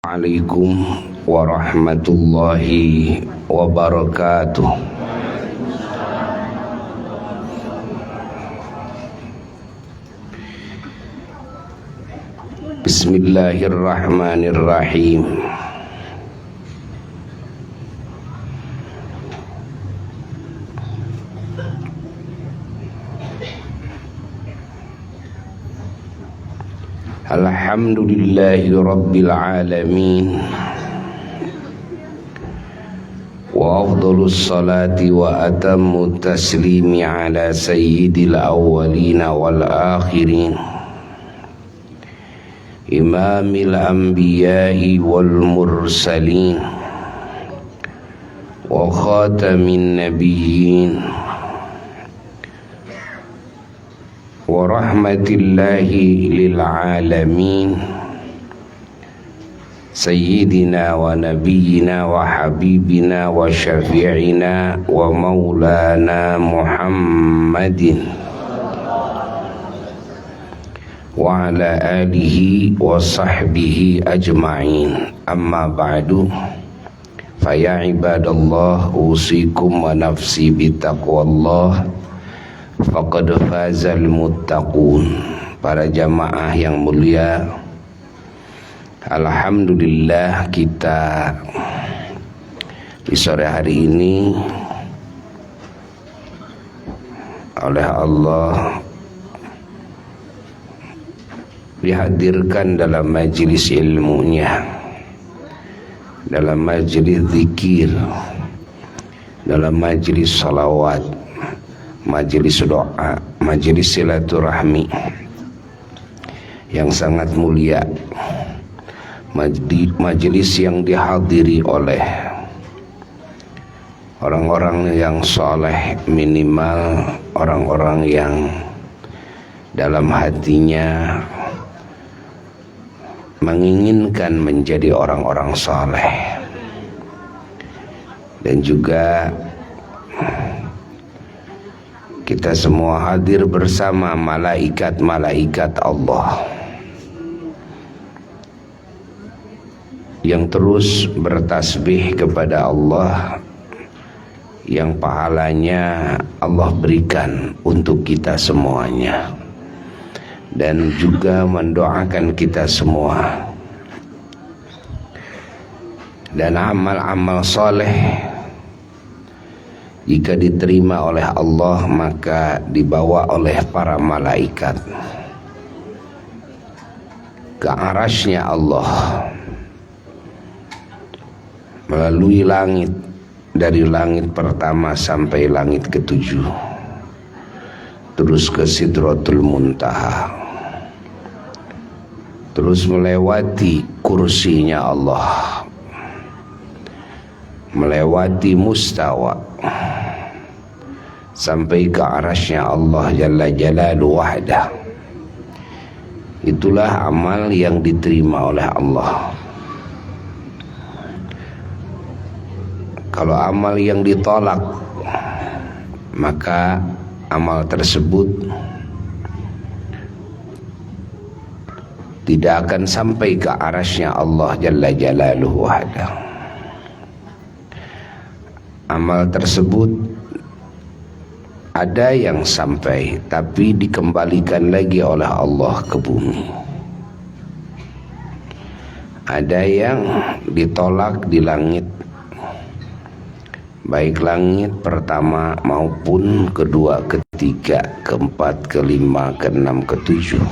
Assalamualaikum warahmatullahi wabarakatuh. Bismillahirrahmanirrahim. Alhamdulillahi rabbil alamin. Wa afdhalus salati wa atammu taslimi ala sayyidil awwalina wal akhirin, imamil anbiya'i wal mursalin wa khatamin nabiyyin wa rahmatillahi lil alamin, sayyidina wa nabiyyina wa habibina wa syafi'ina wa maulana Muhammadin wa ala alihi wa sahbihi ajma'in. Amma ba'du, fa ya ibadallah, usikum wa nafsi bitaqwallah, faqad fazal muttaqun. Para jamaah yang mulia, alhamdulillah kita di sore hari ini oleh Allah dihadirkan dalam majelis ilmunya, dalam majelis zikir, dalam majelis salawat, majelis doa, majelis silaturahmi yang sangat mulia, majelis yang dihadiri oleh orang-orang yang soleh, minimal orang-orang yang dalam hatinya menginginkan menjadi orang-orang soleh, dan juga kita semua hadir bersama malaikat-malaikat Allah yang terus bertasbih kepada Allah, yang pahalanya Allah berikan untuk kita semuanya, dan juga mendoakan kita semua. Dan amal-amal soleh jika diterima oleh Allah, maka dibawa oleh para malaikat ke arasy-Nya Allah, melalui langit, dari langit pertama sampai langit ketujuh, terus ke Sidratul Muntaha, terus melewati kursinya Allah, melewati mustawa, sampai ke arasy-Nya Allah Jalla Jalaluhu wahdah. Itulah amal yang diterima oleh Allah. Kalau amal yang ditolak, maka amal tersebut tidak akan sampai ke arasy-Nya Allah Jalla Jalaluhu wahdah. Amal tersebut ada yang sampai, tapi dikembalikan lagi oleh Allah ke bumi. Ada yang ditolak di langit, baik langit pertama maupun kedua, ketiga, keempat, kelima, keenam, ketujuh,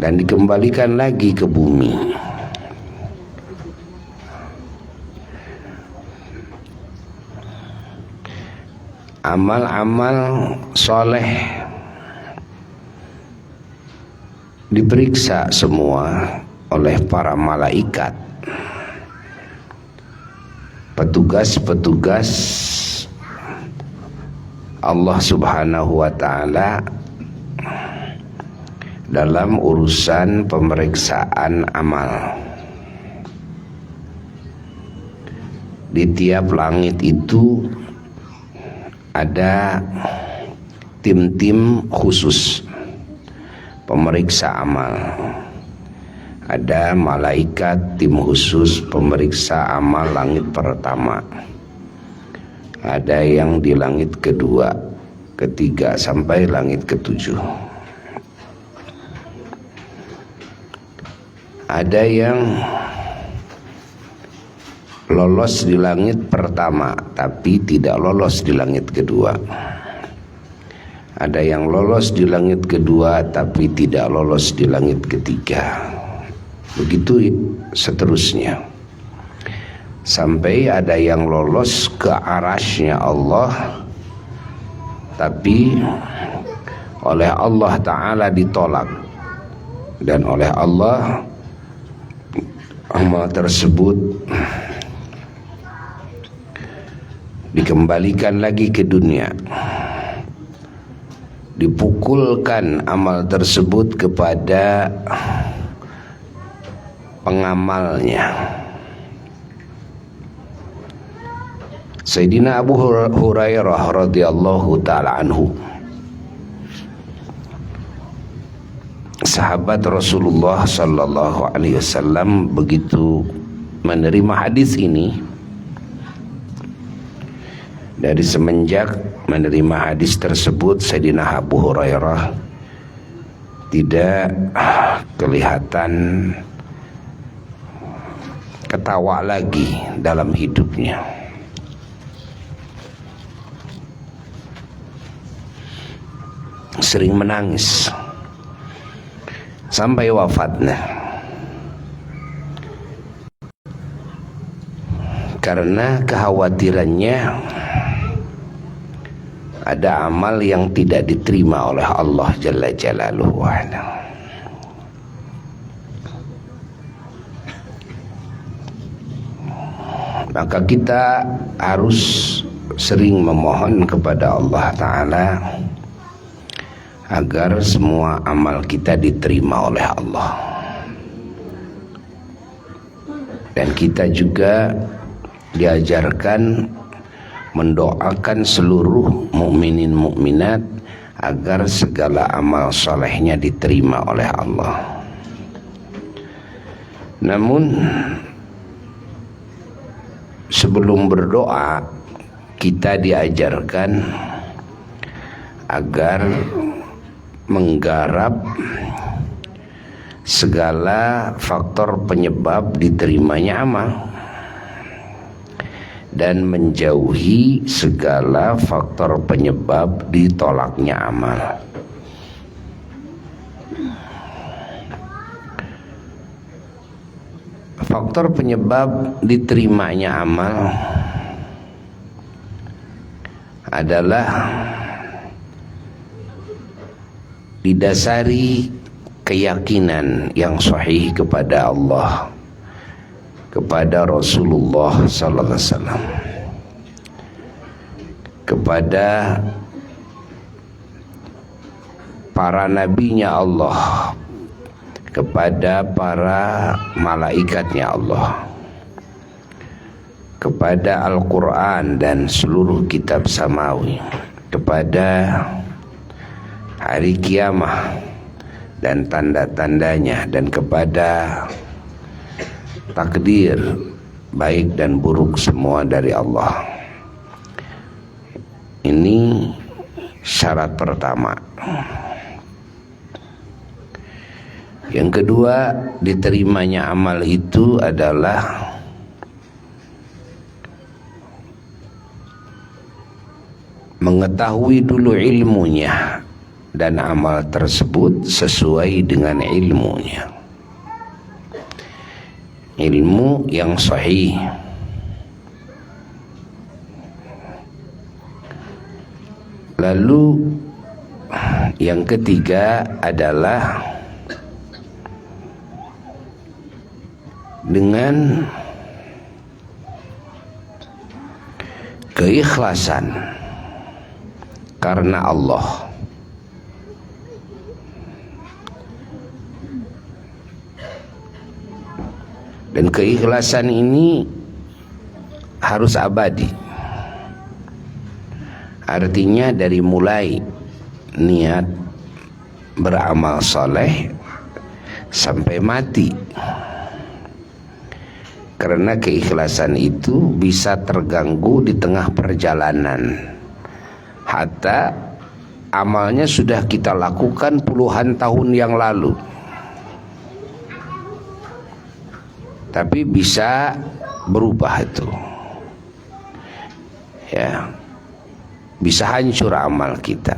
dan dikembalikan lagi ke bumi. Amal-amal soleh diperiksa semua oleh para malaikat, petugas-petugas Allah Subhanahu wa ta'ala dalam urusan pemeriksaan amal. Di tiap langit itu ada tim-tim khusus pemeriksa amal. Ada malaikat tim khusus pemeriksa amal langit pertama. Ada yang di langit kedua, ketiga sampai langit ketujuh. Ada yang lolos di langit pertama tapi tidak lolos di langit kedua. Ada yang lolos di langit kedua tapi tidak lolos di langit ketiga. Begitu seterusnya, sampai ada yang lolos ke arasy-Nya Allah tapi oleh Allah Ta'ala ditolak, dan oleh Allah amal tersebut dikembalikan lagi ke dunia, dipukulkan amal tersebut kepada pengamalnya. Sayyidina Abu Hurairah radhiyallahu ta'ala anhu, sahabat Rasulullah sallallahu alaihi wasallam, begitu menerima hadis ini, dari semenjak menerima hadis tersebut, Sayyidina Abu Hurairah tidak kelihatan ketawa lagi dalam hidupnya. Sering menangis sampai wafatnya, karena kekhawatirannya ada amal yang tidak diterima oleh Allah Jalla Jalaluhu. Maka kita harus sering memohon kepada Allah Ta'ala agar semua amal kita diterima oleh Allah. Dan kita juga diajarkan mendoakan seluruh mukminin mukminat agar segala amal solehnya diterima oleh Allah. Namun sebelum berdoa, kita diajarkan agar menggarap segala faktor penyebab diterimanya amal dan menjauhi segala faktor penyebab ditolaknya amal. Faktor penyebab diterimanya amal adalah didasari keyakinan yang sahih kepada Allah, kepada Rasulullah sallallahu alaihi wasallam, kepada para nabinya Allah, kepada para malaikatnya Allah, kepada Al-Quran dan seluruh kitab samawi, kepada hari kiamah dan tanda-tandanya, dan kepada takdir baik dan buruk semua dari Allah. Ini syarat pertama. Yang kedua, diterimanya amal itu adalah mengetahui dulu ilmunya dan amal tersebut sesuai dengan ilmunya, ilmu yang sahih. Lalu yang ketiga adalah dengan keikhlasan karena Allah. Dan keikhlasan ini harus abadi. Artinya dari mulai niat beramal soleh sampai mati. Karena keikhlasan itu bisa terganggu di tengah perjalanan, hatta amalnya sudah kita lakukan puluhan tahun yang lalu, tapi bisa berubah itu, ya, bisa hancur amal kita.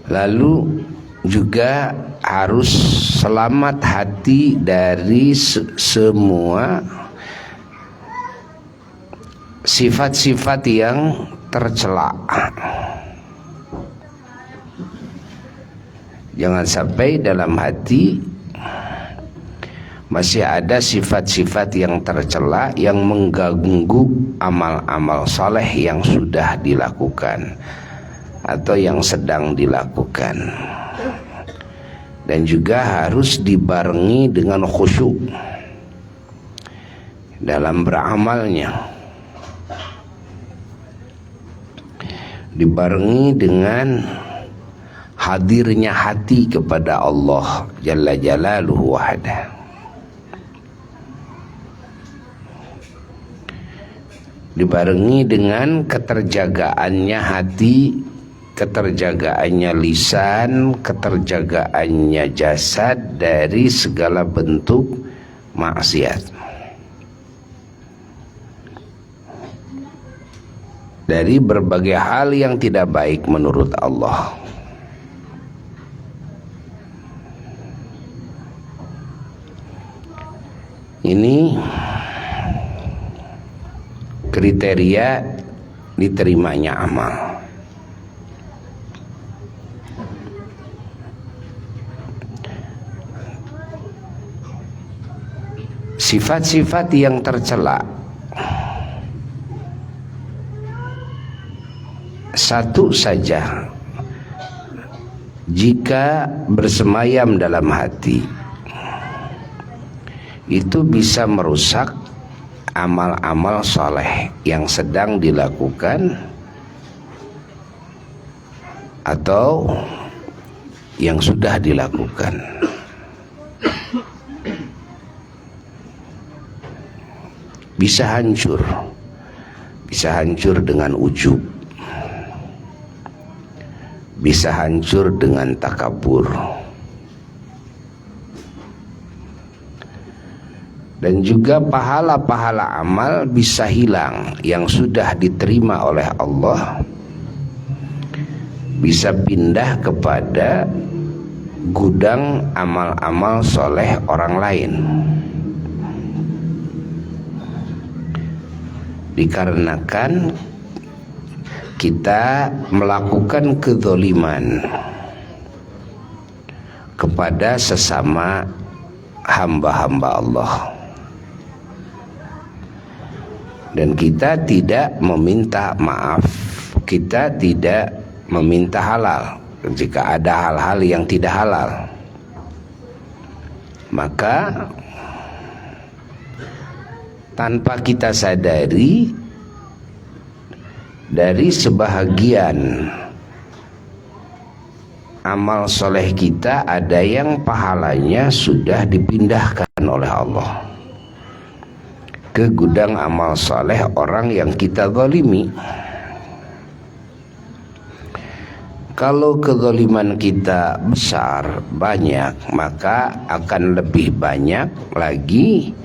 Lalu juga harus selamat hati dari semua sifat-sifat yang tercela. Jangan sampai dalam hati masih ada sifat-sifat yang tercela yang mengganggu amal-amal saleh yang sudah dilakukan atau yang sedang dilakukan. Dan juga harus dibarengi dengan khusyuk dalam beramalnya, dibarengi dengan hadirnya hati kepada Allah Jalla Jalaluhu wahda. Dibarengi dengan keterjagaannya hati, keterjagaannya lisan, keterjagaannya jasad dari segala bentuk maksiat, dari berbagai hal yang tidak baik menurut Allah. Ini kriteria diterimanya amal. Sifat-sifat yang tercela, satu saja jika bersemayam dalam hati, itu bisa merusak amal-amal soleh yang sedang dilakukan atau yang sudah dilakukan. Bisa hancur dengan ujub, bisa hancur dengan takabur, dan juga pahala-pahala amal bisa hilang yang sudah diterima oleh Allah, bisa pindah kepada gudang amal-amal soleh orang lain. Dikarenakan kita melakukan kezaliman kepada sesama hamba-hamba Allah, dan kita tidak meminta maaf, kita tidak meminta halal. Jika ada hal-hal yang tidak halal, maka tanpa kita sadari, dari sebahagian amal soleh kita ada yang pahalanya sudah dipindahkan oleh Allah ke gudang amal soleh orang yang kita zalimi. Kalau kezaliman kita besar, banyak, maka akan lebih banyak lagi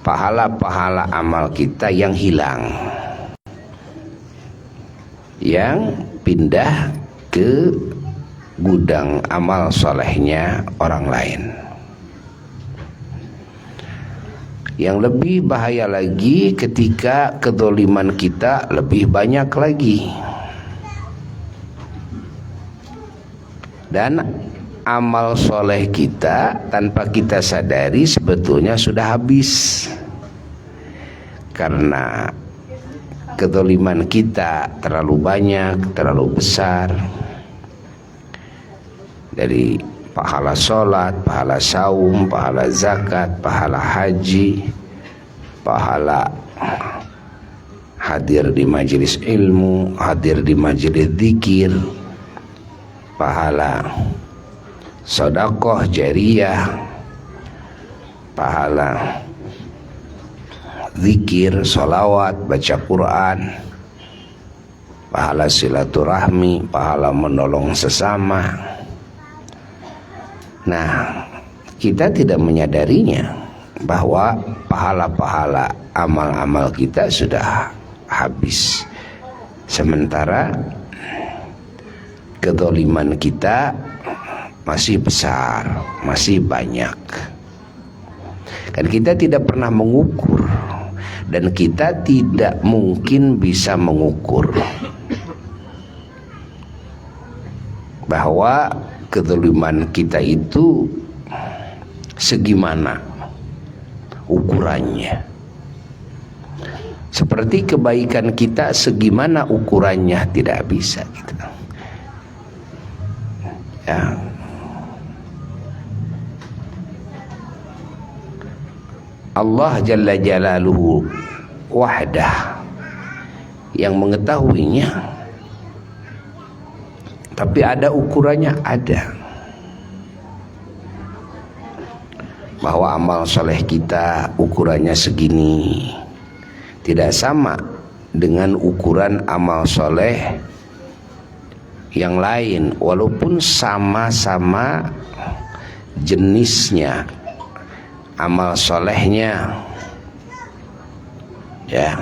pahala-pahala amal kita yang hilang, yang pindah ke gudang amal solehnya orang lain. Yang lebih bahaya lagi ketika kezaliman kita lebih banyak lagi, dan amal soleh kita tanpa kita sadari sebetulnya sudah habis, karena kezaliman kita terlalu banyak, terlalu besar. Dari pahala sholat, pahala saum, pahala zakat, pahala haji, pahala hadir di majelis ilmu, hadir di majelis zikir, pahala sedekah jariyah, pahala zikir, sholawat, baca Quran, pahala silaturahmi, pahala menolong sesama. Nah, kita tidak menyadarinya bahwa pahala-pahala amal-amal kita sudah habis, sementara kezaliman kita masih besar, masih banyak. Dan kita tidak pernah mengukur, dan kita tidak mungkin bisa mengukur bahwa kezaliman kita itu segimana ukurannya. Seperti kebaikan kita segimana ukurannya, tidak bisa gitu. Ya. Allah Jalla Jalaluhu wahdah yang mengetahuinya, tapi ada ukurannya, ada. Bahwa amal soleh kita ukurannya segini tidak sama dengan ukuran amal soleh yang lain, walaupun sama-sama jenisnya amal solehnya, ya,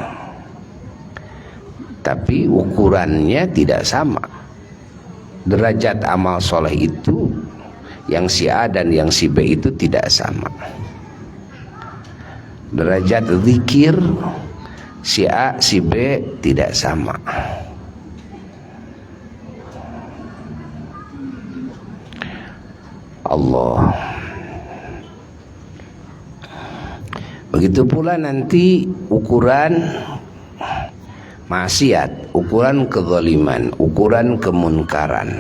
tapi ukurannya tidak sama. Derajat amal soleh itu yang si A dan yang si B itu tidak sama. Derajat zikir si A, si B tidak sama. Allah. Begitu pula nanti ukuran maksiat, ukuran kezaliman, ukuran kemunkaran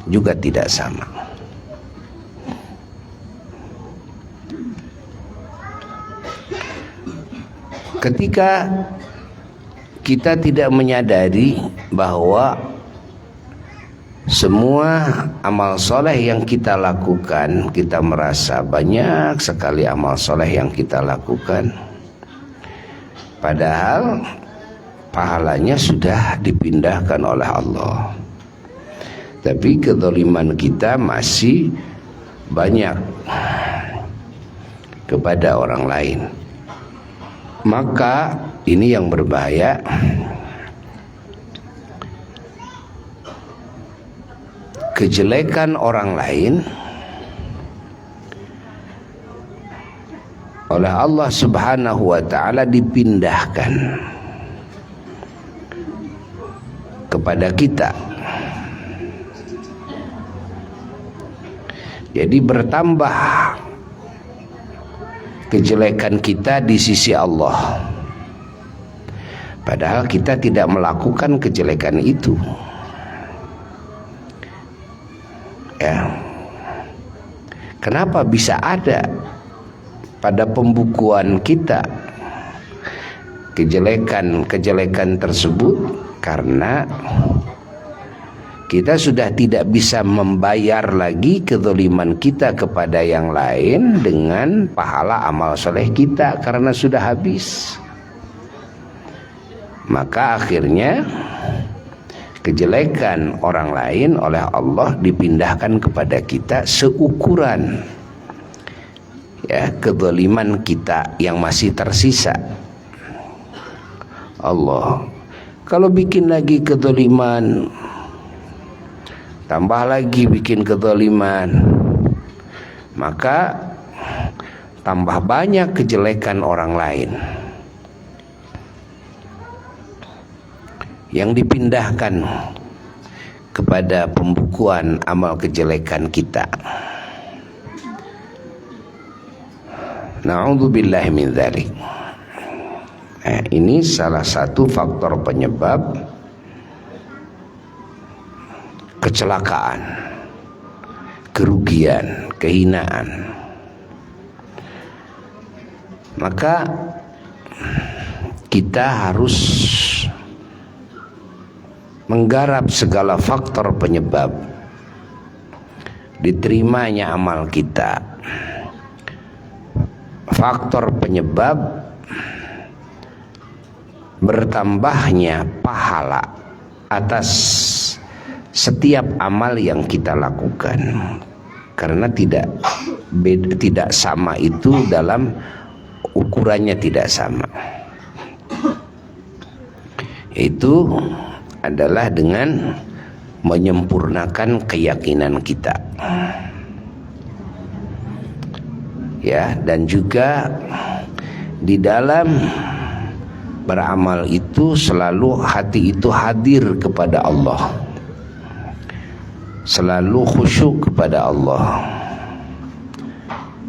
juga tidak sama. Ketika kita tidak menyadari bahwa semua amal soleh yang kita lakukan, kita merasa banyak sekali amal soleh yang kita lakukan, padahal pahalanya sudah dipindahkan oleh Allah, tapi kezaliman kita masih banyak kepada orang lain. Maka ini yang berbahaya. Kejelekan orang lain oleh Allah Subhanahu wa ta'ala dipindahkan kepada kita. Jadi bertambah kejelekan kita di sisi Allah, padahal kita tidak melakukan kejelekan itu. Ya. Kenapa bisa ada pada pembukuan kita kejelekan tersebut? Karena kita sudah tidak bisa membayar lagi kezaliman kita kepada yang lain dengan pahala amal soleh kita, karena sudah habis. Maka akhirnya kejelekan orang lain oleh Allah dipindahkan kepada kita seukuran, ya, kezaliman kita yang masih tersisa. Allah, kalau bikin lagi kezaliman, tambah lagi bikin kezaliman, maka tambah banyak kejelekan orang lain yang dipindahkan kepada pembukuan amal kejelekan kita. Na'udzubillahi min dzalik. Ini salah satu faktor penyebab kecelakaan, kerugian, kehinaan. Maka kita harus menggarap segala faktor penyebab diterimanya amal kita, faktor penyebab bertambahnya pahala atas setiap amal yang kita lakukan. Karena tidak sama itu, dalam ukurannya tidak sama. Itu adalah dengan menyempurnakan keyakinan kita, ya. Dan juga di dalam beramal itu selalu hati itu hadir kepada Allah, selalu khusyuk kepada Allah,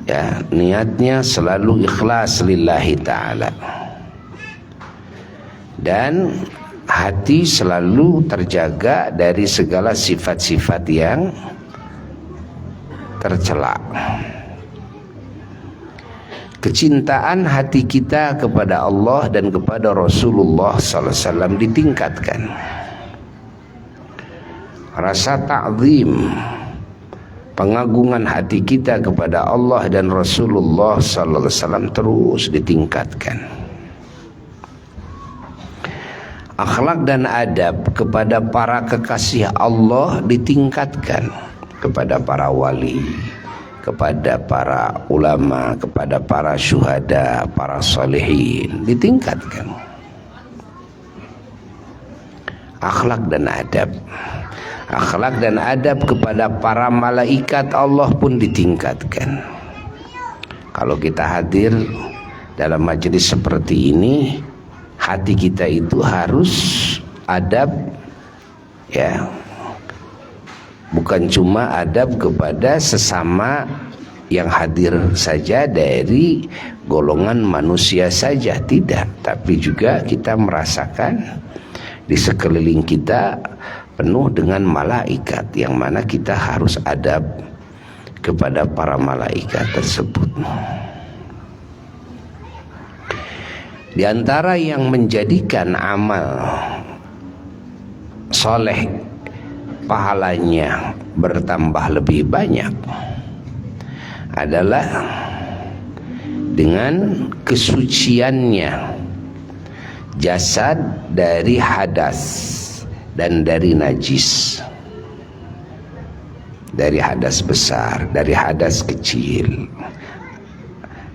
ya. Niatnya selalu ikhlas lillahi ta'ala, dan hati selalu terjaga dari segala sifat-sifat yang tercela. Kecintaan hati kita kepada Allah dan kepada Rasulullah SAW ditingkatkan. Rasa ta'zim, pengagungan hati kita kepada Allah dan Rasulullah SAW terus ditingkatkan. Akhlak dan adab kepada para kekasih Allah ditingkatkan, kepada para wali, kepada para ulama, kepada para syuhada, para salihin, ditingkatkan. Akhlak dan adab, akhlak dan adab kepada para malaikat Allah pun ditingkatkan. Kalau kita hadir dalam majelis seperti ini, hati kita itu harus adab, ya. Bukan cuma adab kepada sesama yang hadir saja dari golongan manusia saja, tidak. Tapi juga kita merasakan di sekeliling kita penuh dengan malaikat, yang mana kita harus adab kepada para malaikat tersebut. Di antara yang menjadikan amal soleh pahalanya bertambah lebih banyak adalah dengan kesuciannya jasad dari hadas dan dari najis, dari hadas besar, dari hadas kecil,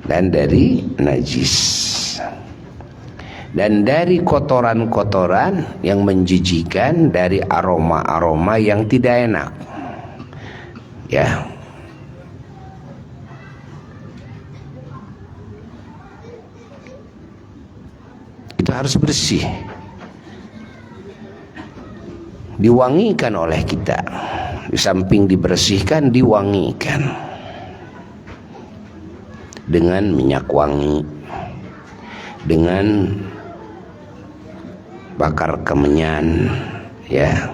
dan dari najis, dan dari kotoran-kotoran yang menjijikan, dari aroma-aroma yang tidak enak, ya. Itu harus bersih, diwangikan oleh kita. Di samping dibersihkan, diwangikan dengan minyak wangi, dengan bakar kemenyan, ya.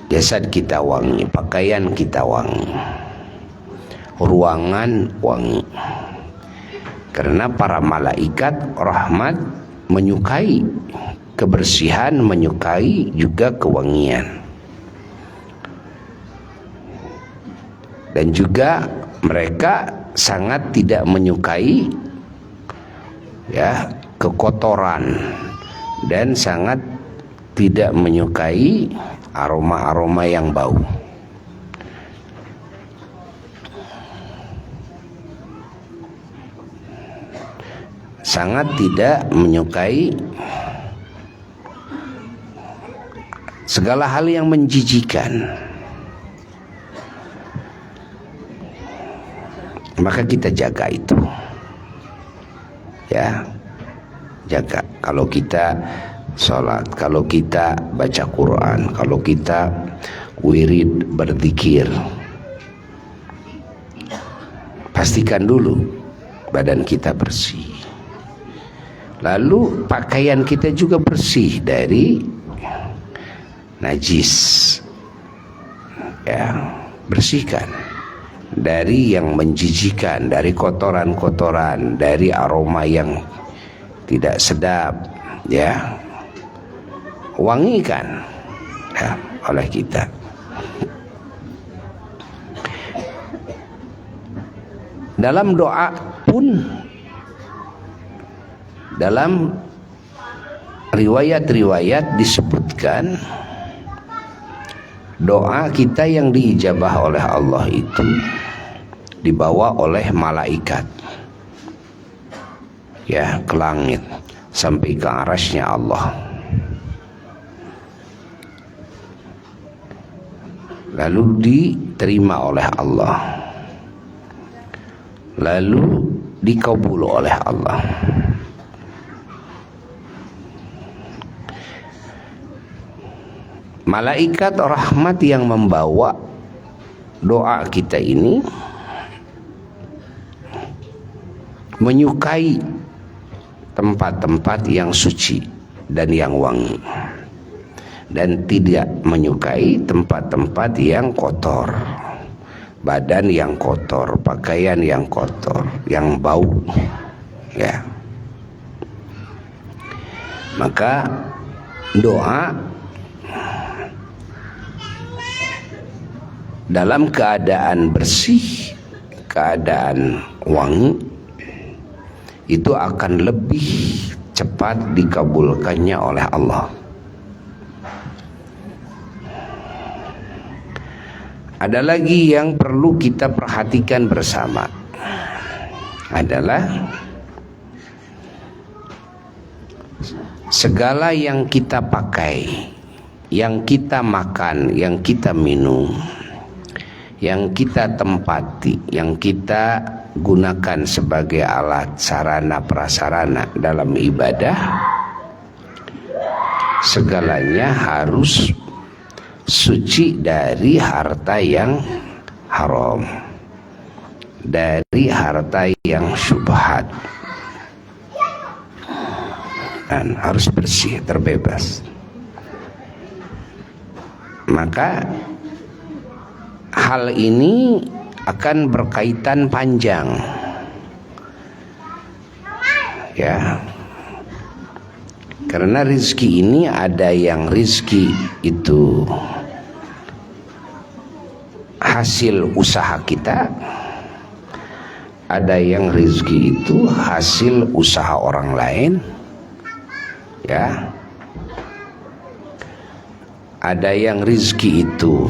Jasad kita wangi, pakaian kita wangi, ruangan wangi. Karena para malaikat rahmat menyukai kebersihan, menyukai juga kewangian. Dan juga mereka sangat tidak menyukai, ya, kekotoran, dan sangat tidak menyukai aroma-aroma yang bau. Sangat tidak menyukai segala hal yang menjijikan. Maka kita jaga itu, ya. Jaga. Kalau kita sholat, kalau kita baca Quran, kalau kita wirid berzikir, pastikan dulu badan kita bersih. Lalu pakaian kita juga bersih dari najis, ya. Bersihkan dari yang menjijikan, dari kotoran-kotoran, dari aroma yang tidak sedap, ya. Wangikan, ya, oleh kita. Dalam doa pun, dalam riwayat-riwayat disebutkan doa kita yang diijabah oleh Allah itu dibawa oleh malaikat ya ke langit sampai ke arasy-Nya Allah. Lalu diterima oleh Allah, lalu dikabul oleh Allah. Malaikat rahmat yang membawa doa kita ini menyukai tempat-tempat yang suci dan yang wangi, dan tidak menyukai tempat-tempat yang kotor, badan yang kotor, pakaian yang kotor, yang bau ya. Maka doa dalam keadaan bersih, keadaan wangi, itu akan lebih cepat dikabulkannya oleh Allah. Ada lagi yang perlu kita perhatikan bersama, adalah segala yang kita pakai, yang kita makan, yang kita minum, yang kita tempati, yang kita gunakan sebagai alat sarana prasarana dalam ibadah, segalanya harus suci dari harta yang haram, dari harta yang syubhat, dan harus bersih, terbebas. Maka hal ini akan berkaitan panjang ya, karena rizki ini ada yang rizki itu hasil usaha kita, ada yang rizki itu hasil usaha orang lain ya, ada yang rizki itu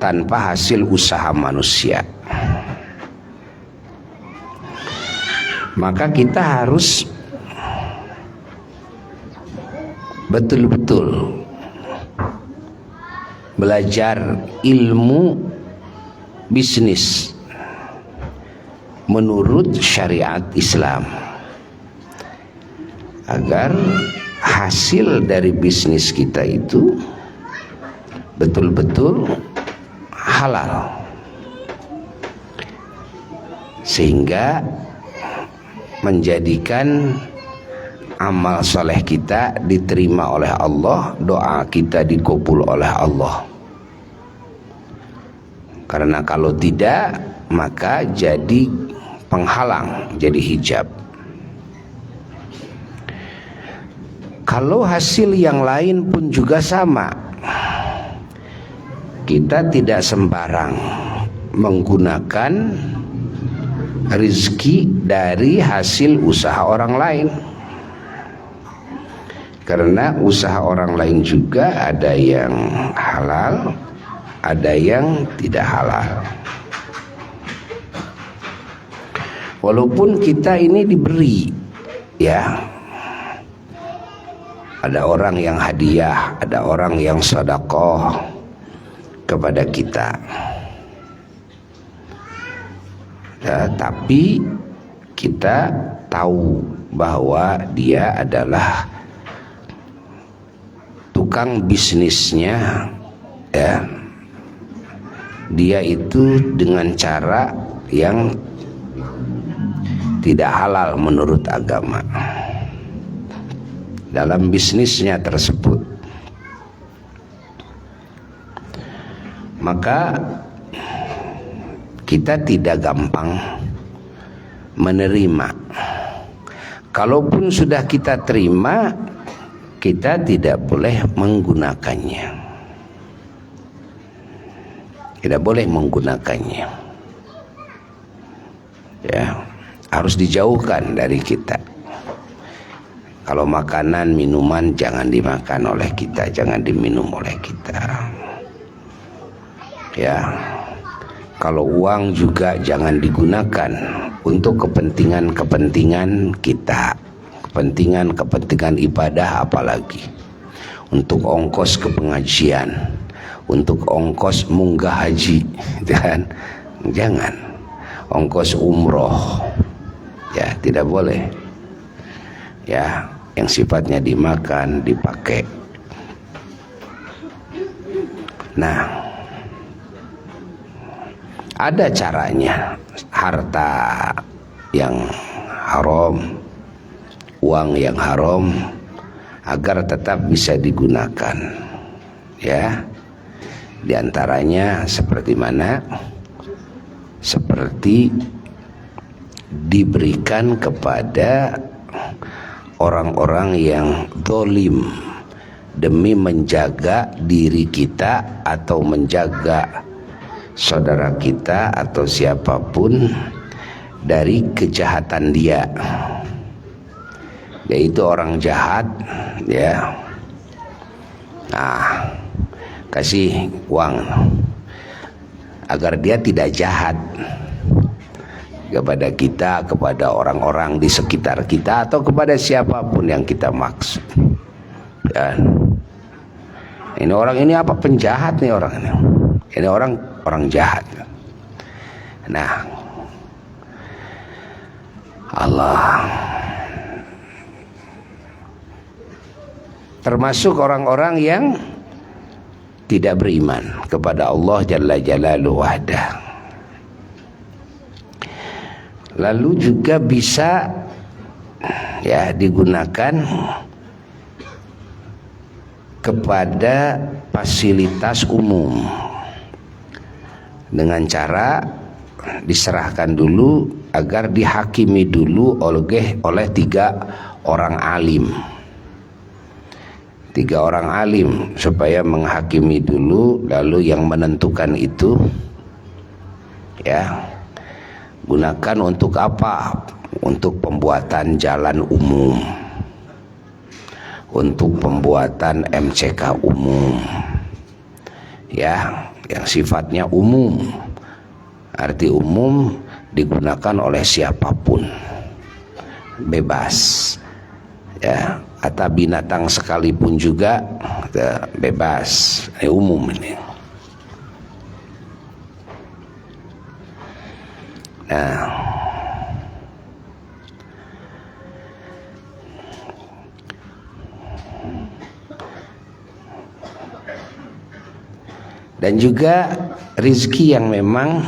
tanpa hasil usaha manusia. Maka kita harus betul-betul belajar ilmu bisnis menurut syariat Islam, agar hasil dari bisnis kita itu betul-betul halal, sehingga menjadikan amal soleh kita diterima oleh Allah, doa kita dikabul oleh Allah. Karena kalau tidak, maka jadi penghalang, jadi hijab. Kalau hasil yang lain pun juga sama, kita tidak sembarang menggunakan rizki dari hasil usaha orang lain, karena usaha orang lain juga ada yang halal, ada yang tidak halal. Walaupun kita ini diberi ya, ada orang yang hadiah, ada orang yang sedekah kepada kita ya, tapi kita tahu bahwa dia adalah tukang bisnisnya ya, dia itu dengan cara yang tidak halal menurut agama dalam bisnisnya tersebut. Maka kita tidak gampang menerima. Kalaupun sudah kita terima, kita tidak boleh menggunakannya. Tidak boleh menggunakannya. ya, harus dijauhkan dari kita. Kalau makanan, minuman jangan dimakan oleh kita, jangan diminum oleh kita. Ya. Kalau uang juga jangan digunakan untuk kepentingan-kepentingan kita, kepentingan ibadah, apalagi untuk ongkos ke pengajian, untuk ongkos munggah haji, jangan ongkos umroh, ya tidak boleh. Ya, yang sifatnya dimakan, dipakai. Nah, ada caranya. Harta yang haram, uang yang haram, agar tetap bisa digunakan. Ya, di antaranya seperti mana? Seperti diberikan kepada orang-orang yang zalim demi menjaga diri kita atau menjaga saudara kita atau siapapun dari kejahatan dia, yaitu orang jahat, ya. Nah, kasih uang agar dia tidak jahat kepada kita, kepada orang-orang di sekitar kita, atau kepada siapapun yang kita maksud. Dan ini orang ini apa, penjahat nih orang ini. Ini orang jahat. Nah, Allah termasuk orang-orang yang tidak beriman kepada Allah Jalla Jalaluhu wahdah. Lalu juga bisa ya digunakan kepada fasilitas umum dengan cara diserahkan dulu agar dihakimi dulu oleh 3 orang alim. 3 orang alim supaya menghakimi dulu, lalu yang menentukan itu ya gunakan untuk apa? Untuk pembuatan jalan umum, untuk pembuatan MCK umum, ya, yang sifatnya umum. Arti umum digunakan oleh siapapun, bebas, ya, atau binatang sekalipun juga bebas, umum ini. Nah, dan juga rezeki yang memang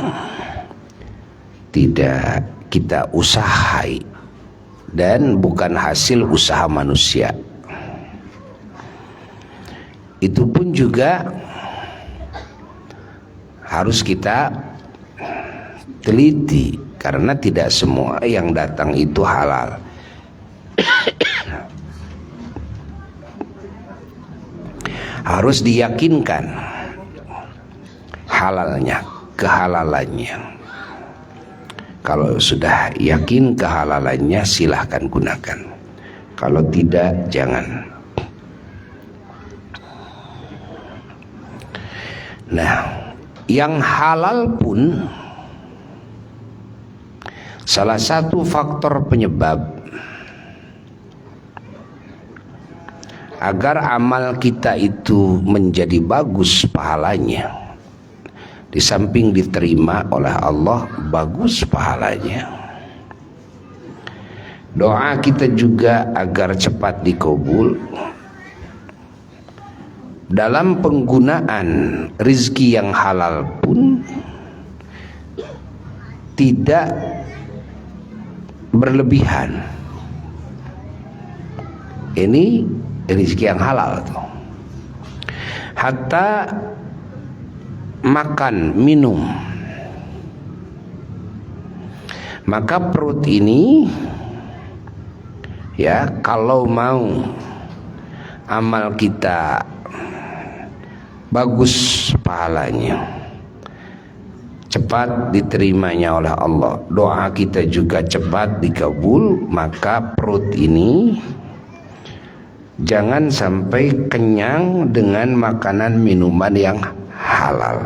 tidak kita usahai dan bukan hasil usaha manusia, itu pun juga harus kita teliti, karena tidak semua yang datang itu halal. Harus diyakinkan halalnya, kehalalannya. Kalau sudah yakin kehalalannya, silahkan gunakan. Kalau tidak, jangan. Nah, yang halal pun salah satu faktor penyebab agar amal kita itu menjadi bagus pahalanya, di samping diterima oleh Allah, bagus pahalanya, doa kita juga agar cepat dikabul. Dalam penggunaan rizki yang halal pun tidak berlebihan. Ini rezeki yang halal tuh. Hatta makan, minum, maka perut ini ya, kalau mau amal kita bagus pahalanya, cepat diterimanya oleh Allah, doa kita juga cepat dikabul, maka perut ini jangan sampai kenyang dengan makanan minuman yang halal.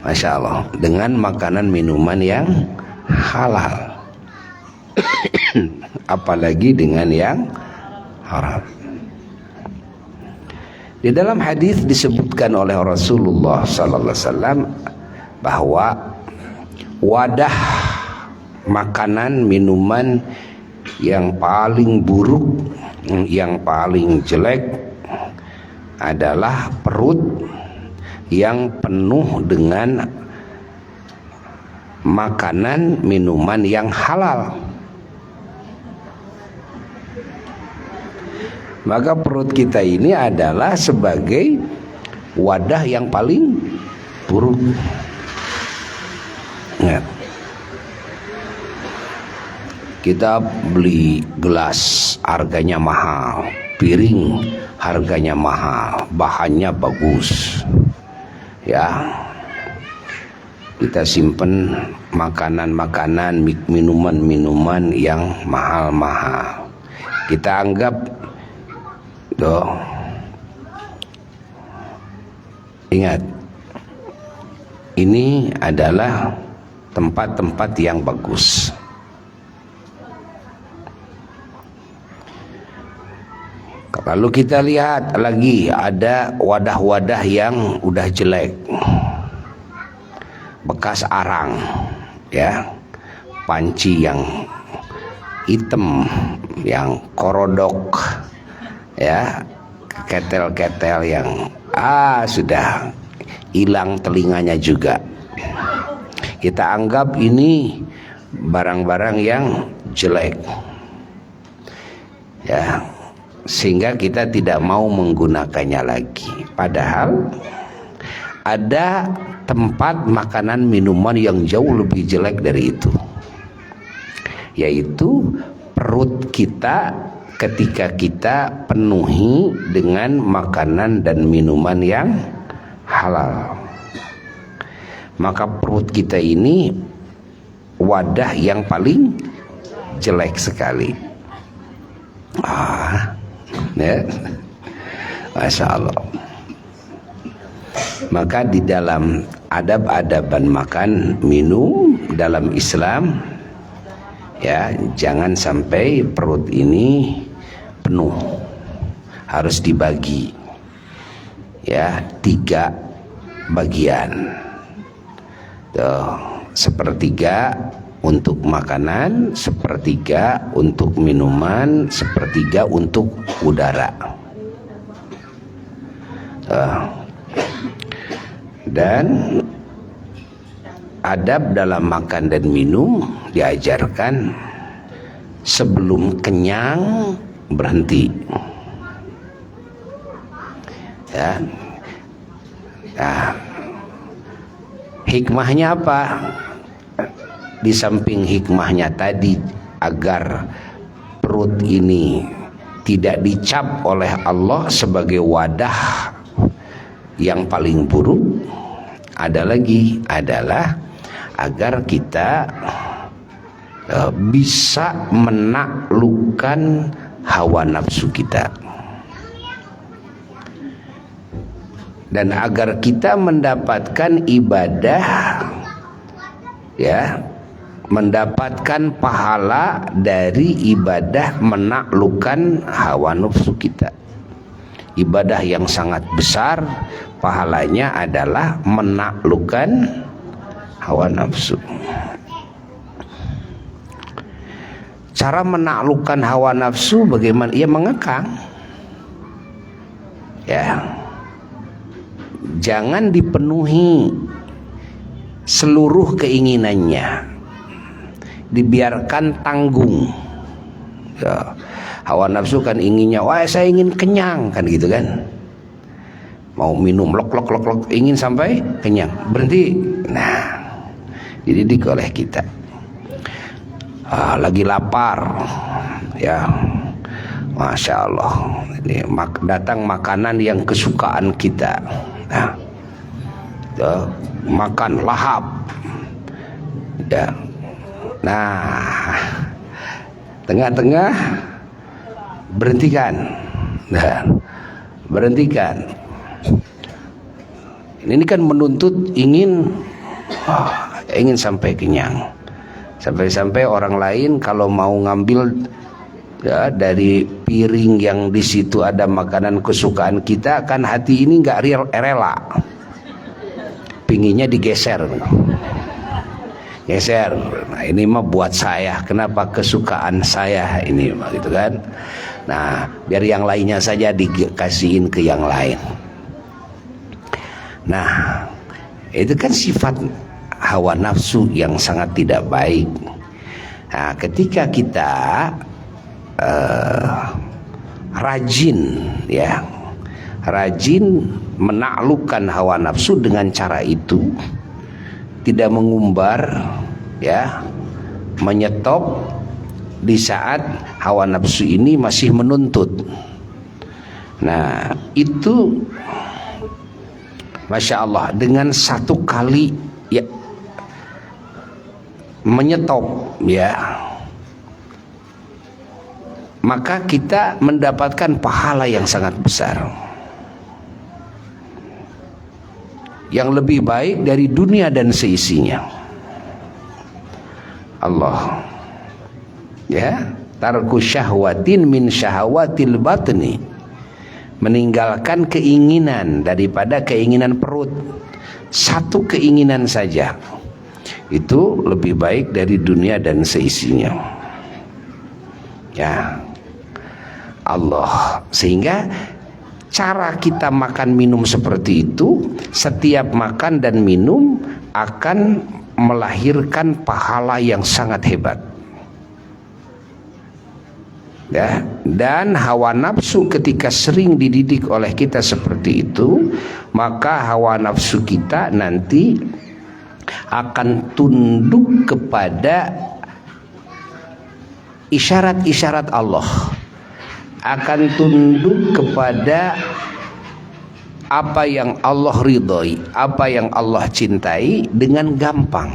Masya Allah, dengan makanan minuman yang halal. Apalagi dengan yang haram. Di dalam hadis disebutkan oleh Rasulullah sallallahu alaihi wasallam bahwa wadah makanan minuman yang paling buruk, yang paling jelek adalah perut yang penuh dengan makanan minuman yang halal. Maka perut kita ini adalah sebagai wadah yang paling buruk. Ingat, kita beli gelas harganya mahal, piring harganya mahal, bahannya bagus, ya, kita simpen makanan-makanan, minuman-minuman yang mahal-mahal. Kita anggap tuh, ingat, ini adalah tempat-tempat yang bagus. Lalu kita lihat lagi ada wadah-wadah yang udah jelek, bekas arang, ya, panci yang hitam, yang korodok, ya, ketel-ketel yang sudah hilang telinganya juga. Kita anggap ini barang-barang yang jelek, ya, sehingga kita tidak mau menggunakannya lagi. Padahal ada tempat makanan minuman yang jauh lebih jelek dari itu, yaitu perut kita ketika kita penuhi dengan makanan dan minuman yang halal. Maka perut kita ini wadah yang paling jelek sekali. Ya, Masya Allah. Maka di dalam adab-adaban makan minum dalam Islam, ya, jangan sampai perut ini penuh, harus dibagi, ya, 3 bagian. Tuh, 1/3 untuk makanan, 1/3 untuk minuman, 1/3 untuk udara. Dan adab dalam makan dan minum diajarkan sebelum kenyang berhenti, ya. Nah, hikmahnya apa? Di samping hikmahnya tadi agar perut ini tidak dicap oleh Allah sebagai wadah yang paling buruk, adalah agar kita bisa menaklukkan hawa nafsu kita, dan agar kita mendapatkan ibadah, ya, mendapatkan pahala dari ibadah menaklukkan hawa nafsu kita. Ibadah yang sangat besar pahalanya adalah menaklukkan hawa nafsu. Cara menaklukkan hawa nafsu bagaimana? Ya, mengekang, ya, jangan dipenuhi seluruh keinginannya, dibiarkan tanggung, ya. Hawa nafsu kan inginnya, wah saya ingin kenyang, kan gitu kan, mau minum lok, ingin sampai kenyang, berhenti. Nah, dididik oleh kita. Lagi lapar, ya, Masya Allah, ini datang makanan yang kesukaan kita, Nah, makan lahap. Ya. Nah, tengah-tengah berhentikan. Nah, berhentikan. Ini kan menuntut ingin sampai kenyang. Sampai-sampai orang lain kalau mau ngambil ya, dari piring yang di situ ada makanan kesukaan kita, kan hati ini nggak rela, pinginnya digeser. Nah, ini mah buat saya, kenapa kesukaan saya ini, gitu kan? Nah, biar yang lainnya saja dikasihin ke yang lain. Nah, itu kan sifat hawa nafsu yang sangat tidak baik. Nah, ketika kita rajin menaklukkan hawa nafsu dengan cara itu, tidak mengumbar, ya, menyetop di saat hawa nafsu ini masih menuntut. Nah, itu Masya Allah, dengan satu kali ya menyetop, ya, maka kita mendapatkan pahala yang sangat besar, yang lebih baik dari dunia dan seisinya. Allah, ya, tarku syahwatin min syahwatil batni, meninggalkan keinginan daripada keinginan perut. Satu keinginan saja itu lebih baik dari dunia dan seisinya. Ya Allah, sehingga cara kita makan minum seperti itu, setiap makan dan minum akan melahirkan pahala yang sangat hebat. Ya, dan hawa nafsu ketika sering dididik oleh kita seperti itu, maka hawa nafsu kita nanti akan tunduk kepada isyarat-isyarat Allah, akan tunduk kepada apa yang Allah ridhoi, apa yang Allah cintai dengan gampang.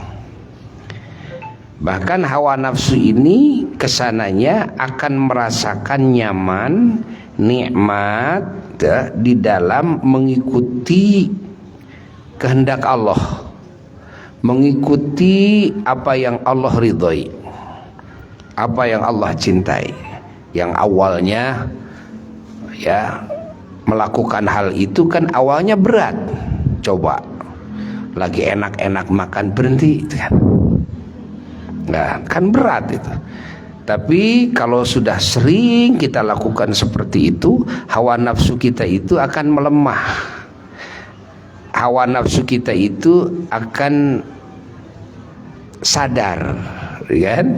Bahkan hawa nafsu ini kesananya akan merasakan nyaman, nikmat, ya, di dalam mengikuti kehendak Allah, mengikuti apa yang Allah ridhoi, apa yang Allah cintai. Yang awalnya, ya, melakukan hal itu kan awalnya berat. Coba lagi enak-enak makan berhenti, kan? Nah, kan berat itu. Tapi kalau sudah sering kita lakukan seperti itu, hawa nafsu kita itu akan melemah. Hawa nafsu kita itu akan sadar, kan?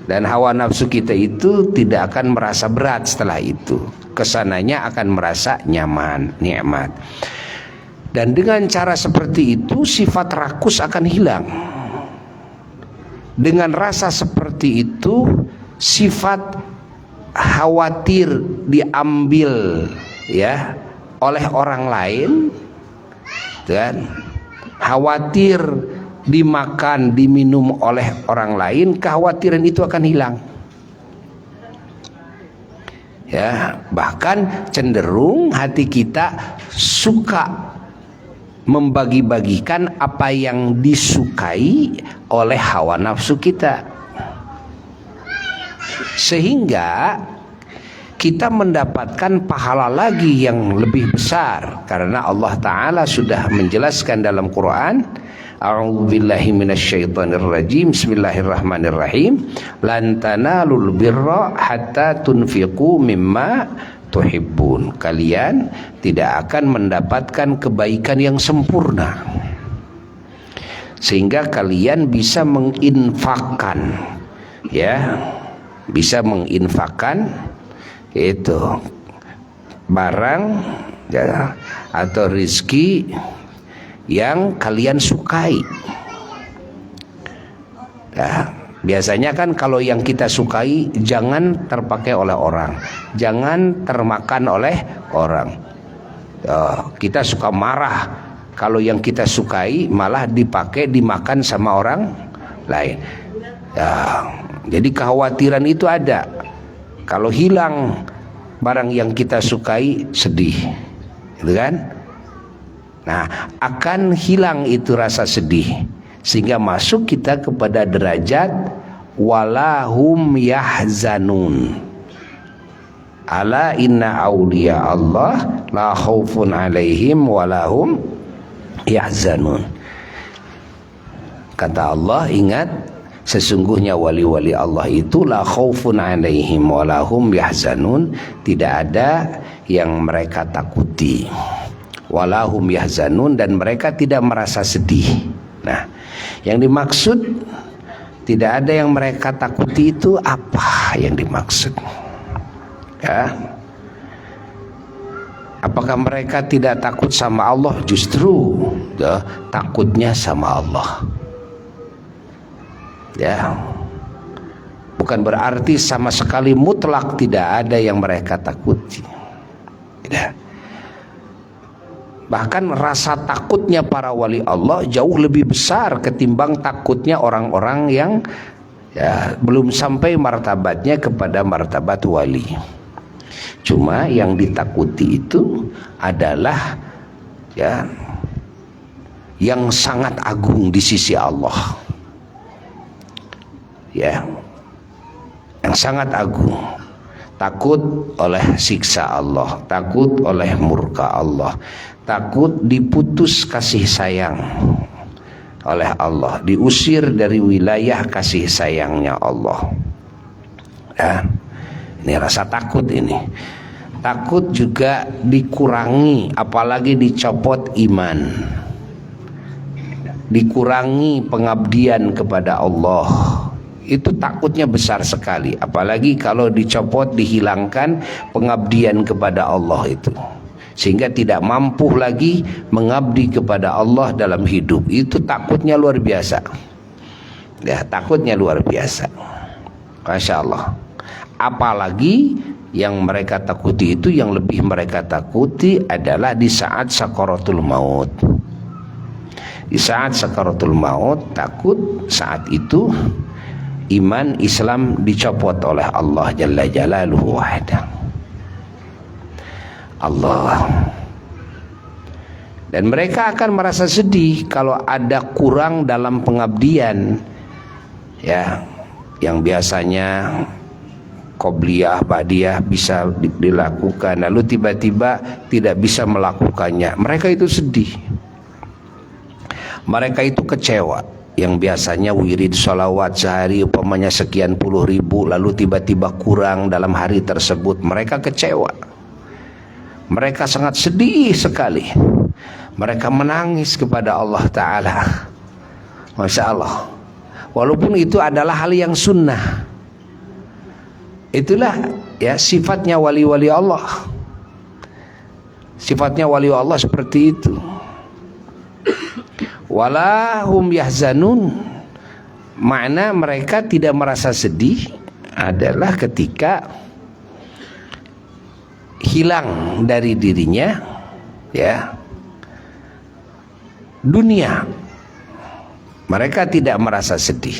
Dan hawa nafsu kita itu tidak akan merasa berat setelah itu. Kesananya akan merasa nyaman, nikmat. Dan dengan cara seperti itu sifat rakus akan hilang. Dengan rasa seperti itu, sifat khawatir diambil, ya, oleh orang lain, dan khawatir dimakan, diminum oleh orang lain, kekhawatiran itu akan hilang. Ya, bahkan cenderung hati kita suka membagi-bagikan apa yang disukai oleh hawa nafsu kita, sehingga kita mendapatkan pahala lagi yang lebih besar, karena Allah Ta'ala sudah menjelaskan dalam Quran, a'udzubillahi minasyaitonirrajim, bismillahirrahmanirrahim, lan tanalul birra hatta tunfiqu mimma tuhibbun, kalian tidak akan mendapatkan kebaikan yang sempurna sehingga kalian bisa menginfakkan, ya, bisa menginfakkan itu barang, ya, atau rizki yang kalian sukai. Ya, biasanya kan kalau yang kita sukai jangan terpakai oleh orang, jangan termakan oleh orang. Kita suka marah kalau yang kita sukai malah dipakai dimakan sama orang lain. Jadi kekhawatiran itu ada. Kalau hilang barang yang kita sukai, sedih, gitu kan? Nah, akan hilang itu rasa sedih, sehingga masuk kita kepada derajat walahum yahzanun. Ala inna awliya Allah la khaufun alaihim walahum yahzanun. Kata Allah, ingat, sesungguhnya wali-wali Allah itu la khaufun alaihim walahum yahzanun, tidak ada yang mereka takuti, walahum yahzanun, dan mereka tidak merasa sedih. Nah, yang dimaksud tidak ada yang mereka takuti itu apa yang dimaksud? Ya. Apakah mereka tidak takut sama Allah? Justru takutnya sama Allah. Ya. Bukan berarti sama sekali mutlak tidak ada yang mereka takuti. Tidak. Bahkan rasa takutnya para wali Allah jauh lebih besar ketimbang takutnya orang-orang yang belum sampai martabatnya kepada martabat wali. Cuma yang ditakuti itu adalah yang sangat agung di sisi Allah. Yang sangat agung. Takut oleh siksa Allah, takut oleh murka Allah, takut diputus kasih sayang oleh Allah, diusir dari wilayah kasih sayangnya Allah. Ini rasa takut ini. Takut juga dikurangi, apalagi dicopot iman, dikurangi pengabdian kepada Allah. Itu takutnya besar sekali. Apalagi kalau dicopot, dihilangkan pengabdian kepada Allah itu, sehingga tidak mampu lagi mengabdi kepada Allah dalam hidup. Itu takutnya luar biasa. Takutnya luar biasa. Masya Allah. Apalagi yang mereka takuti itu, yang lebih mereka takuti adalah di saat sakaratul maut. Di saat sakaratul maut, takut saat itu iman Islam dicopot oleh Allah Jalla Jalaluhu wahda. Allah. Dan mereka akan merasa sedih kalau ada kurang dalam pengabdian, yang biasanya qobliyah, ba'diyah bisa dilakukan, lalu tiba-tiba tidak bisa melakukannya. Mereka itu sedih, mereka itu kecewa. Yang biasanya wirid sholawat sehari umpamanya sekian puluh ribu, lalu tiba-tiba kurang dalam hari tersebut, mereka kecewa. Mereka sangat sedih sekali. Mereka menangis kepada Allah Ta'ala. Masya Allah. Walaupun itu adalah hal yang sunnah. Itulah sifatnya wali-wali Allah. Sifatnya wali Allah seperti itu. Walahum yahzanun, makna mereka tidak merasa sedih adalah ketika hilang dari dirinya dunia. Mereka tidak merasa sedih.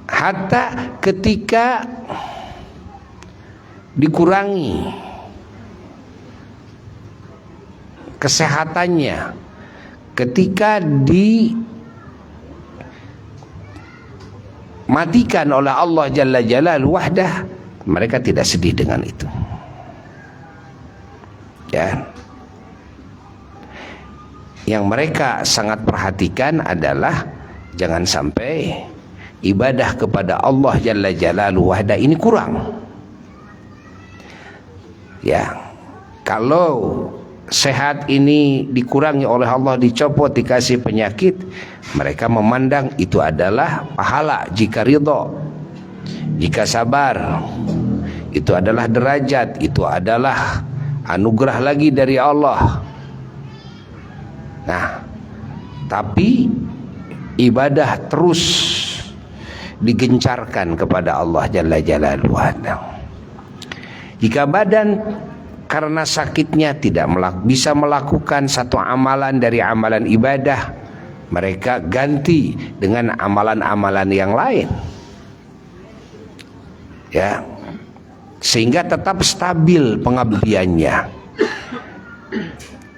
Hatta ketika dikurangi kesehatannya, ketika dimatikan oleh Allah Jalla Jalaluhu wahdah, mereka tidak sedih dengan itu. Yang mereka sangat perhatikan adalah jangan sampai ibadah kepada Allah Jalla Jalaluhu wahda ini kurang. Kalau sehat ini dikurangi oleh Allah, dicopot, dikasih penyakit, mereka memandang itu adalah pahala. Jika ridho, jika sabar, itu adalah derajat, itu adalah anugerah lagi dari Allah. Nah, tapi ibadah terus digencarkan kepada Allah Jalla Jalaluhu. Jika badan karena sakitnya tidak bisa melakukan satu amalan dari amalan ibadah, mereka ganti dengan amalan-amalan yang lain, ya, sehingga tetap stabil pengabdiannya.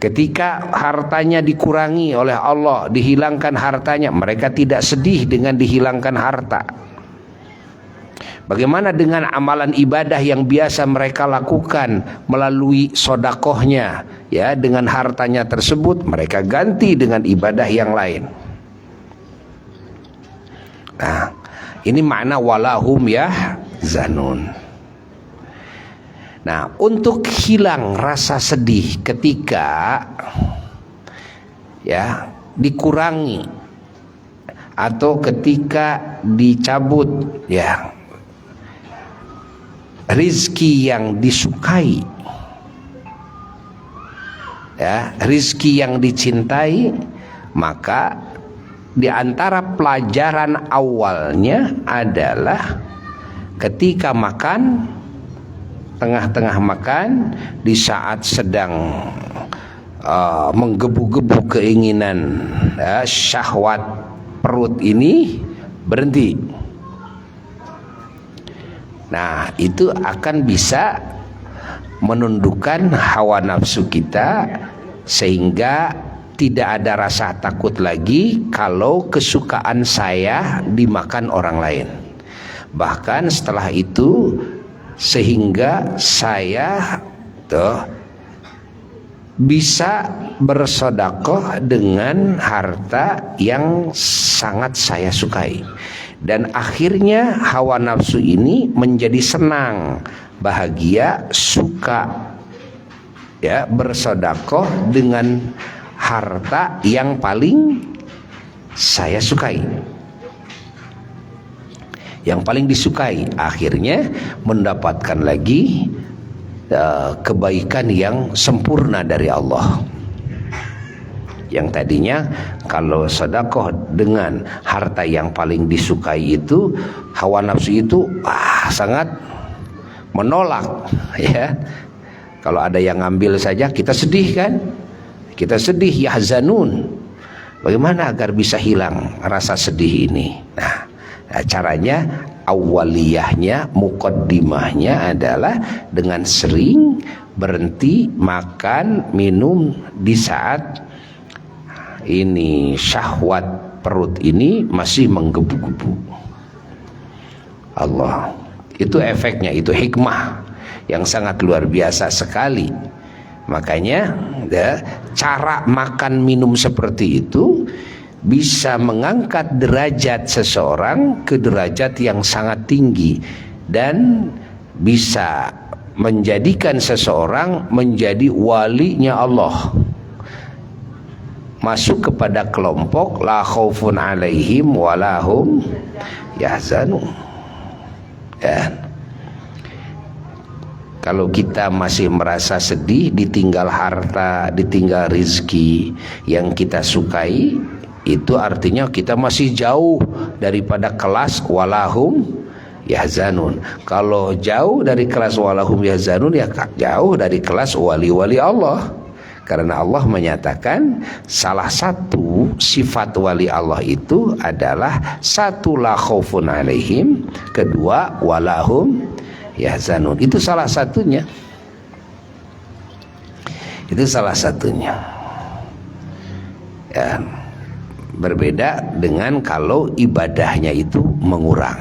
Ketika hartanya dikurangi oleh Allah, dihilangkan hartanya, mereka tidak sedih dengan dihilangkan harta. Bagaimana dengan amalan ibadah yang biasa mereka lakukan melalui sodakohnya, ya, dengan hartanya tersebut mereka ganti dengan ibadah yang lain. Nah, ini makna walahum yahzanun. Nah, untuk hilang rasa sedih ketika ya dikurangi atau ketika dicabut ya rizki yang disukai, ya, rizki yang dicintai, maka di antara pelajaran awalnya adalah ketika makan, tengah-tengah makan, di saat sedang menggebu-gebu keinginan syahwat perut ini, berhenti. Nah, itu akan bisa menundukkan hawa nafsu kita sehingga tidak ada rasa takut lagi kalau kesukaan saya dimakan orang lain. Bahkan setelah itu sehingga saya bisa bersedekah dengan harta yang sangat saya sukai, dan akhirnya hawa nafsu ini menjadi senang, bahagia, suka ya bersedekah dengan harta yang paling saya sukai, yang paling disukai, akhirnya mendapatkan lagi kebaikan yang sempurna dari Allah. Yang tadinya kalau sedekah dengan harta yang paling disukai itu, hawa nafsu itu sangat menolak, ya. Kalau ada yang ngambil saja kita sedih kan? Kita sedih, yahzanun. Bagaimana agar bisa hilang rasa sedih ini? Nah, caranya awaliyahnya, muqaddimahnya adalah dengan sering berhenti makan minum di saat ini syahwat perut ini masih menggebu-gebu. Allah, itu efeknya, itu hikmah yang sangat luar biasa sekali. Makanya cara makan minum seperti itu bisa mengangkat derajat seseorang ke derajat yang sangat tinggi dan bisa menjadikan seseorang menjadi walinya Allah, masuk kepada kelompok la khaufun alaihim walahum yahzanun. Ya. Kalau kita masih merasa sedih ditinggal harta, ditinggal rizki yang kita sukai, itu artinya kita masih jauh daripada kelas walahum yahzanun. Kalau jauh dari kelas walahum yahzanun, ya jauh dari kelas wali-wali Allah. Karena Allah menyatakan salah satu sifat wali Allah itu adalah satu, la khaufun alaihim, kedua walahum yahzanun. Itu salah satunya. Itu salah satunya. Ya. Berbeda dengan kalau ibadahnya itu mengurang.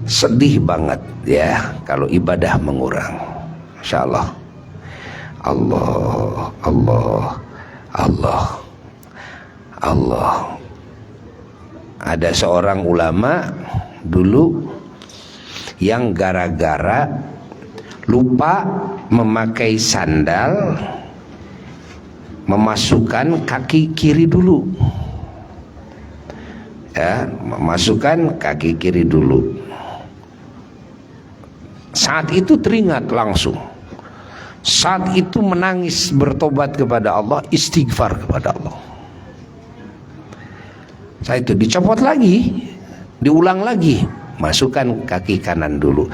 Sedih banget ya kalau ibadah mengurang. Insyaallah. Allah, Allah, Allah, Allah. Ada seorang ulama dulu yang gara-gara lupa memakai sandal, memasukkan kaki kiri dulu, ya, memasukkan kaki kiri dulu. Saat itu teringat langsung. Saat itu menangis, bertobat kepada Allah, istighfar kepada Allah. Saat itu dicopot lagi, diulang lagi, masukkan kaki kanan dulu.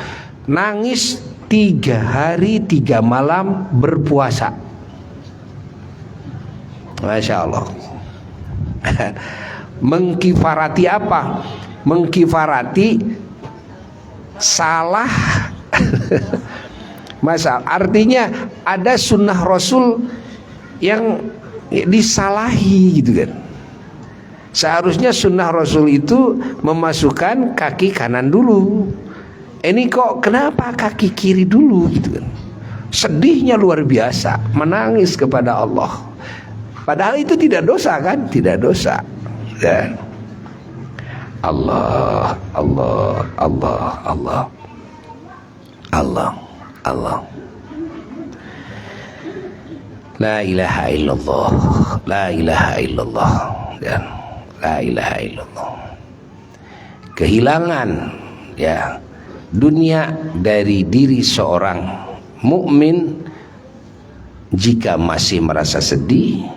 Nangis 3 hari 3 malam berpuasa. Masya Allah. Mengkifarati apa? Mengkifarati salah. Masa artinya ada sunnah Rasul yang disalahi gitu kan. Seharusnya sunnah Rasul itu memasukkan kaki kanan dulu. Ini kok kenapa kaki kiri dulu gitu kan. Sedihnya luar biasa, menangis kepada Allah. Padahal itu tidak dosa kan? Tidak dosa. Dan Allah, Allah, Allah, Allah, Allah, Allah. La ilaha illallah, la ilaha illallah, dan la ilaha illallah. Kehilangan ya dunia dari diri seorang mukmin jika masih merasa sedih,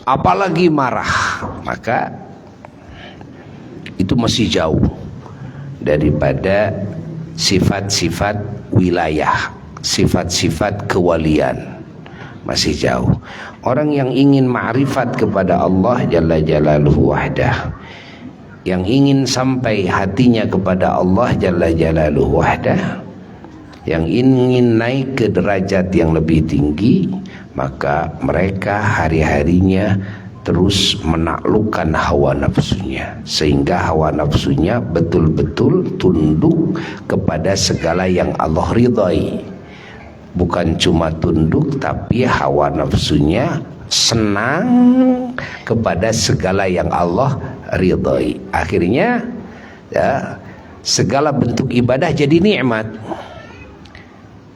apalagi marah, maka itu masih jauh daripada sifat-sifat wilayah, sifat-sifat kewalian, masih jauh. Orang yang ingin ma'rifat kepada Allah Jalla Jalaluhu wahdah, yang ingin sampai hatinya kepada Allah Jalla Jalaluhu wahdah, yang ingin naik ke derajat yang lebih tinggi, maka mereka hari-harinya terus menaklukkan hawa nafsunya, sehingga hawa nafsunya betul-betul tunduk kepada segala yang Allah ridhai. Bukan cuma tunduk, tapi hawa nafsunya senang kepada segala yang Allah ridhai. Akhirnya ya, segala bentuk ibadah jadi nikmat.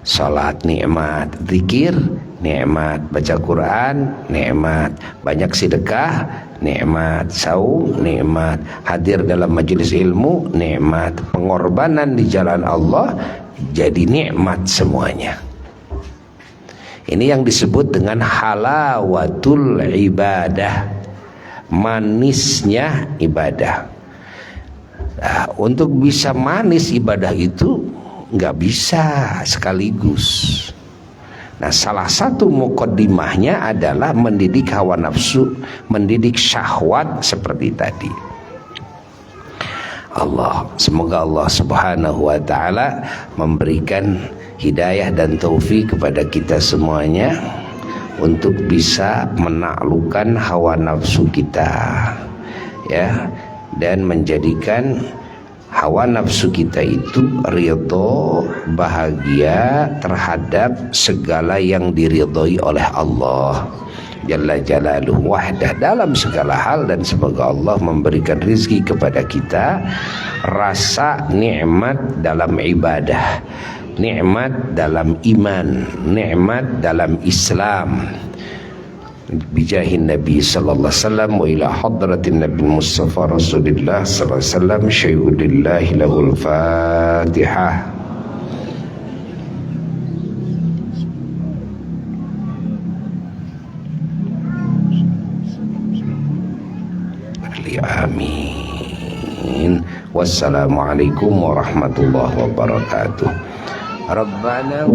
Salat nikmat, zikir nikmat, baca Quran nikmat, banyak sedekah nikmat, saum nikmat, hadir dalam majelis ilmu nikmat, pengorbanan di jalan Allah jadi nikmat semuanya. Ini yang disebut dengan halawatul ibadah, manisnya ibadah. Nah, untuk bisa manis ibadah itu nggak bisa sekaligus. Nah, salah satu muqaddimahnya adalah mendidik hawa nafsu, mendidik syahwat seperti tadi. Semoga Allah Subhanahu wa taala memberikan hidayah dan taufik kepada kita semuanya untuk bisa menaklukkan hawa nafsu kita, ya, dan menjadikan hawa nafsu kita itu ridho, bahagia terhadap segala yang diridhoi oleh Allah Jalla Jalaluhu wahdah dalam segala hal. Dan semoga Allah memberikan rizki kepada kita rasa nikmat dalam ibadah, nikmat dalam iman, nikmat dalam Islam. Bijahin Nabi sallallahu alaihi wasallam wa ila hadratin Nabi Mustafa Rasulullah sallallahu alaihi wasallam syai'ulillahi lahul Fatihah. Amin. Wassalamualaikum warahmatullahi wabarakatuh. Rabbana